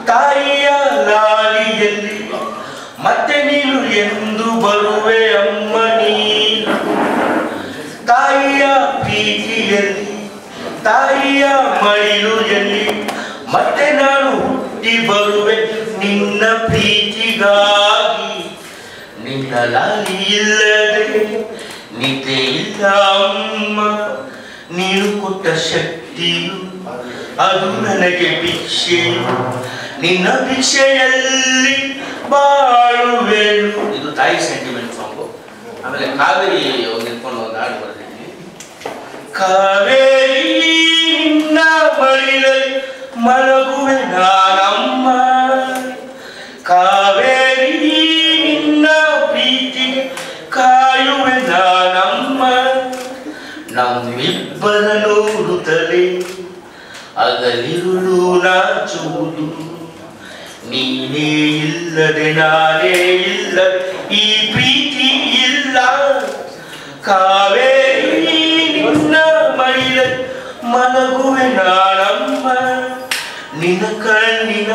ತಾಯಿಯ ಲಾಲಿಯಲ್ಲಿ ಮತ್ತೆ ನೀನು ಎಂದು ಬರುವೆ ಅಮ್ಮ ನೀನು ತಾಯಿಯ ಪ್ರೀತಿಯಲ್ಲಿ ತಾಯಿಯ ಮಡಿಲುಯಲ್ಲಿ ಮತ್ತೆ ನಾನು ಹುಟ್ಟಿ ಬರುವೆ ನಿನ್ನ ಪ್ರೀತಿಗಾಗಿ ನಿನ್ನ ಲಾಲಿ ಇಲ್ಲದೆ ನಿದ್ದೆ ಇಲ್ಲ ಅಮ್ಮ ನೀನು ಕೊಟ್ಟ ಶಕ್ತಿಯು ಅದು ನನಗೆ ಭಿಕ್ಷೆಯು ನಿನ್ನ ಭಿಕ್ಷೆಯಲ್ಲಿ ಬಾಳುವೆನು. ಇದು ತಾಯಿ ಸೆಂಟಿಮೆಂಟ್ ಸಾಂಗು. ಆಮೇಲೆ ಕಾವೇರಿ ನಿಂತ್ಕೊಂಡು ಒಂದು ಹಾಡು ಬರ್ತೀನಿ. ಕಾವೇರಿ ನಿನ್ನ ಮಡಿಲಲ್ಲಿ ಮಲಗುವೆ ನಾನಮ್ಮ ಕಾವೇರಿ ನಿನ್ನ ಪ್ರೀತಿಗೆ ಕಾಯುವೆ ನಾನಮ್ಮ ನಮ್ಮಿಬ್ಬರ ನೋಡುತ್ತಲೇ ಅಗಲಿರುಳು ನಾಚುವುದು ನೀನೇ ಇಲ್ಲದೆ ನಾನೇ ಇಲ್ಲ ಈ ಪ್ರೀತಿ ಇಲ್ಲ ಕಾವೇರಿ ನಿನ್ನ ಮಡಿಲಲ್ಲಿ ಮಲಗುವೆ ನಾನಮ್ಮ ನಿನ್ನ ಕಣ್ಣಿನ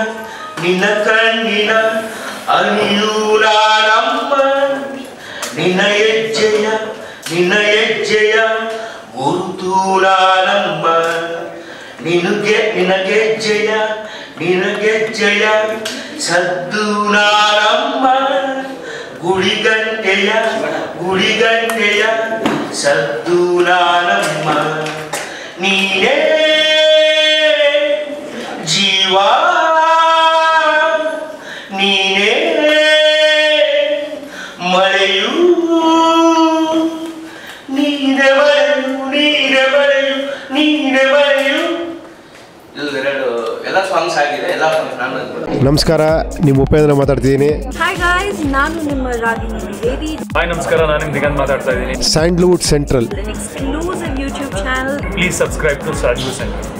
ಅನಿಲು ನಾನಮ್ಮ ನಿನ್ನ ಹೆಜ್ಜೆಯ ಗುರುತು ನಾನಮ್ಮ ನಿನಗೆಜ್ಜೆಯ ಸದ್ದು ನಾನಮ್ಮ ಗುಳಿಗಂಟೆಯ ಸದ್ದು ನಾನಮ್ಮ ನೀನೇ ಜೀವ ನೀನೇ ಮಳೆಯು ನೀನೆ ಮಳೆಯು ಇವೆರಡು ಎಲ್ಲ ಸಾಂಗ್ಸ್ ಆಗಿದೆ. ಎಲ್ಲ ಸಾಂಗ್ಸ್ ನಾನು ನಮಸ್ಕಾರ, ನಿಮ್ಮ ಉಪೇಂದ್ರ ಮಾತಾಡ್ತಿದ್ದೀನಿ. ಹಾಯ್ ಗಾಯ್ಸ್, ನಾನು ನಿಮ್ಮ ರಾಗಿಣಿ ದ್ವಿವೇದಿ. ಹಾಯ್ ನಮಸ್ಕಾರ, ನಾನು ನಿಮ್ಮ ದಿಗಂತ್ ಮಾತಾಡ್ತಾ ಇದ್ದೀನಿ. Sandalwood Central exclusive YouTube channel. Please subscribe to Sandalwood central.